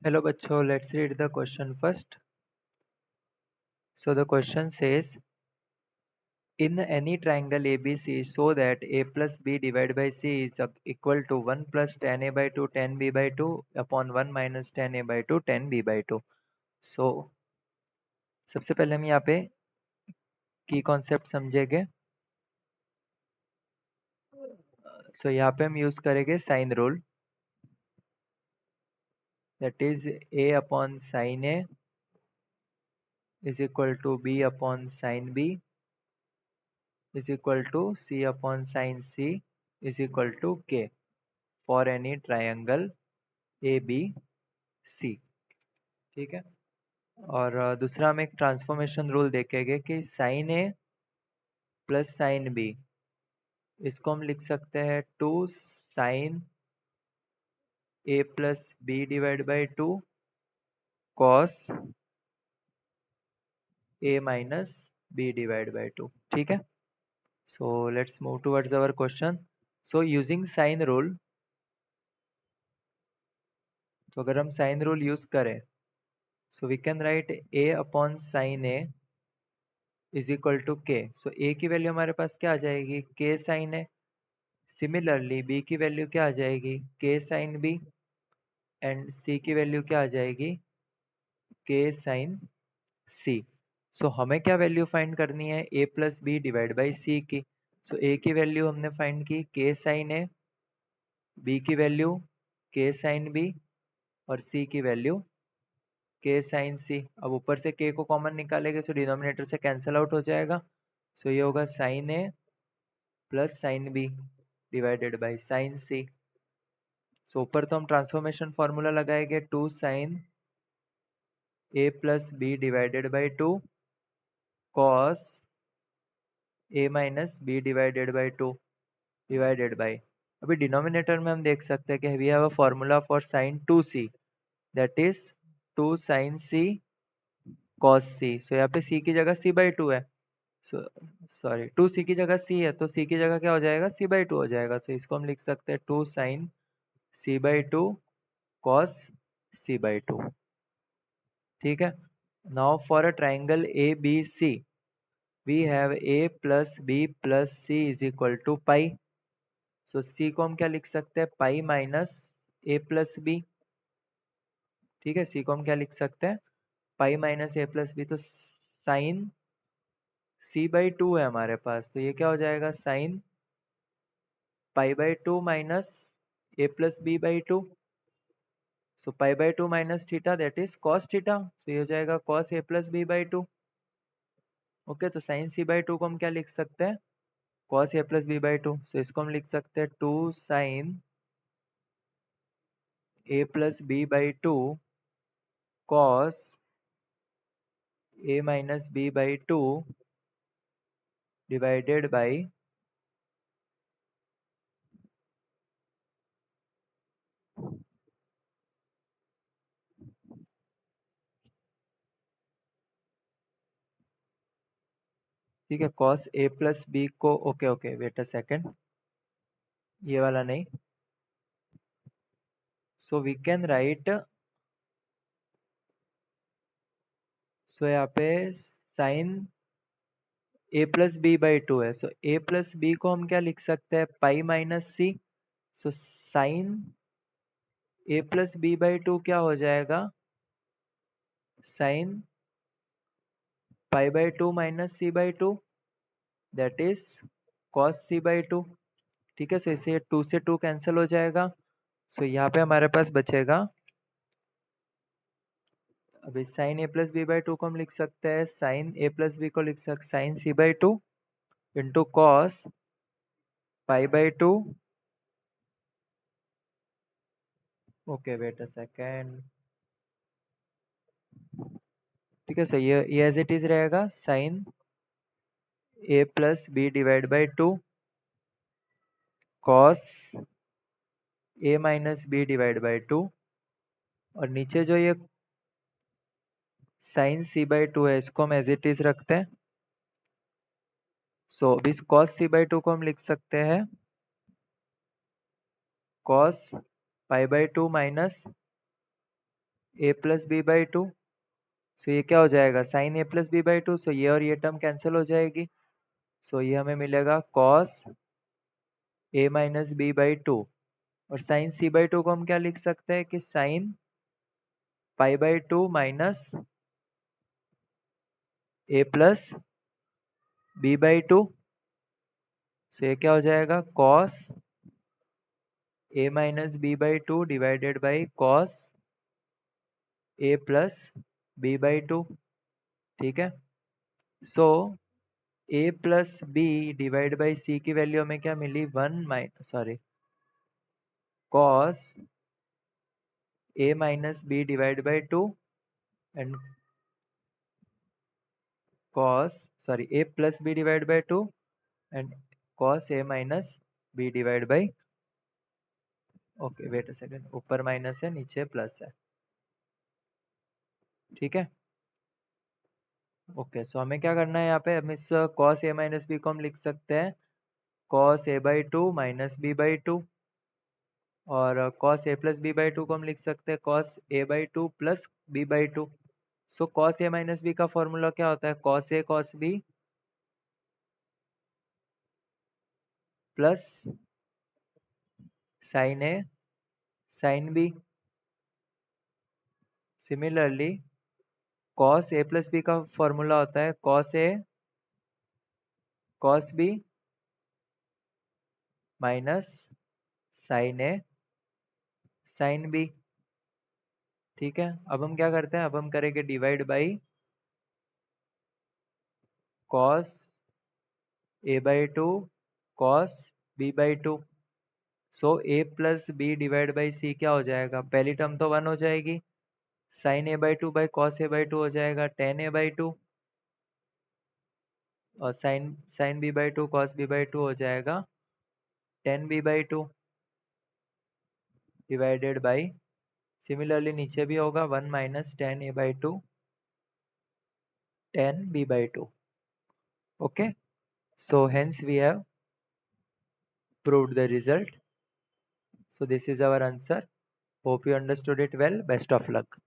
Hello बच्चों, let's read the question first. So the question says, in any triangle ABC, show that A plus B divided by C is equal to 1 plus tan A by 2 tan B by 2 upon 1 minus tan A by 2 tan B by 2. So सबसे पहले हम यहाँ पे की concept समझेंगे. सो यहाँ पे हम यूज करेंगे sine rule. That is A upon sine A is equal to B upon sin B is equal to C upon sin C is equal to K for any triangle ABC. ठीक है. और दूसरा हम एक transformation rule देखेंगे कि sine a plus sine b, इसको हम लिख सकते हैं 2 sine a plus b divide by 2 cos a minus b divide by 2. ठीक है. So let's move towards our question. So using sine rule, तो अगर हम साइन रूल यूज करें so we can write a upon sine a is equal to k. So ए की value हमारे पास क्या आ जाएगी, के साइन ए. सिमिलरली बी की वैल्यू क्या आ जाएगी, के साइन बी. एंड सी की वैल्यू क्या आ जाएगी, के साइन सी. सो हमें क्या वैल्यू फाइंड करनी है, ए plus b divide by c की. सो ए की वैल्यू हमने फाइंड की के साइन ए, बी की वैल्यू के साइन बी और सी की वैल्यू के साइन सी. अब ऊपर से के को कॉमन निकालेंगे सो डिनोमिनेटर से कैंसिल आउट हो जाएगा. सो ये होगा sine a plus sine b divided by sine c. So ऊपर तो हम ट्रांसफॉर्मेशन फॉर्मूला लगाएंगे 2 sine a plus b divided by 2 cos a minus b divided by 2 divided by. अभी डिनोमिनेटर में हम देख सकते हैं कि we have a formula for sine 2c, that is 2 sine c cos c. सो यहाँ पे c की जगह c बाई 2 है. सो सॉरी 2c की जगह c है तो c की जगह क्या हो जाएगा, c बाई 2 हो जाएगा. सो इसको हम लिख सकते हैं 2 sine c by 2 cos c by 2. ठीक है. Now for a triangle A B C we have a plus b plus c is equal to pi. So c को हम क्या लिख सकते हैं, pi minus a plus b. ठीक है. c को हम क्या लिख सकते हैं, pi minus a plus b. तो साइन c बाई 2 है हमारे पास, तो ये क्या हो जाएगा, sine pi by 2 minus a plus b by 2. So pi by 2 minus theta that is cos theta. So ये हो जाएगा cos a plus b by 2. Okay. तो साइन c बाई 2 को हम क्या लिख सकते हैं, cos a plus b by 2. So इसको हम लिख सकते हैं 2 sine a plus b by 2 cos a minus b by 2 divided by. ठीक है. कॉस ए प्लस बी को, okay okay wait a second, ये वाला नहीं. So we can write, so यहाँ पे sine a plus b by 2 है. So a plus b को हम क्या लिख सकते हैं, pi minus c. So sine a plus b by 2 क्या हो जाएगा, sine pi by 2 minus c by 2 that is cos c by 2. ठीक है. सो इसे 2 से 2 कैंसिल हो जाएगा. सो यहाँ पे हमारे पास बचेगा, अभी sine a plus b by 2 को हम लिख सकते हैं, साइन ए प्लस बी को लिख सकते sine c by 2 into cos pi by 2. Okay wait a second. ठीक है. सो ये एज इट इज रहेगा, sine a plus b divide by 2 cos a minus b divide by 2. और नीचे जो ये साइन सी बाई 2 है इसको हम एज इट इज रखते हैं. सो इस कॉस सी बाई 2 को हम लिख सकते हैं cos pi by 2 minus a plus b by two. So ये क्या हो जाएगा, sine a plus b by two. So ये और ये टर्म कैंसिल हो जाएगी। सो ये हमें मिलेगा cos a minus b by two. और साइन सी बाई टू को हम क्या लिख सकते हैं कि sine pi by two minus a plus b by two. So ये क्या हो जाएगा, cos a minus b by two divided by cos a plus b by two. ठीक है। So a plus b divide by c की value हमें क्या मिली, cos a minus b divide by two and a plus b divide by two and cos a minus b divide by, okay wait a second, ऊपर minus है नीचे plus है। ठीक है। ओके, सो हमें क्या करना है यहाँ पे, हम इस कॉस ए माइनस बी को हम लिख सकते हैं cos a by two minus b by two. और cos a plus b by two को हम लिख सकते हैं cos a by two plus b by two. So cos a minus b का फॉर्मूला क्या होता है, cos a cos b plus sine a sine b. Similarly cos a plus b का फॉर्मूला होता है cos a cos b minus sine a sine b. ठीक है। अब हम क्या करते हैं, अब हम करेंगे divide by cos a by two cos b by two. So a plus b divide by c क्या हो जाएगा, पहली टर्म तो 1 हो जाएगी, sine a by two by cos a by two हो जाएगा टेन ए बाई टू। और sine sine b by two cos b by two हो जाएगा tan b by two divided by, similarly नीचे भी होगा 1 minus ten a by two tan b by two. Okay, so hence we have proved the result. So this is our answer. Hope you understood it well. Best of luck.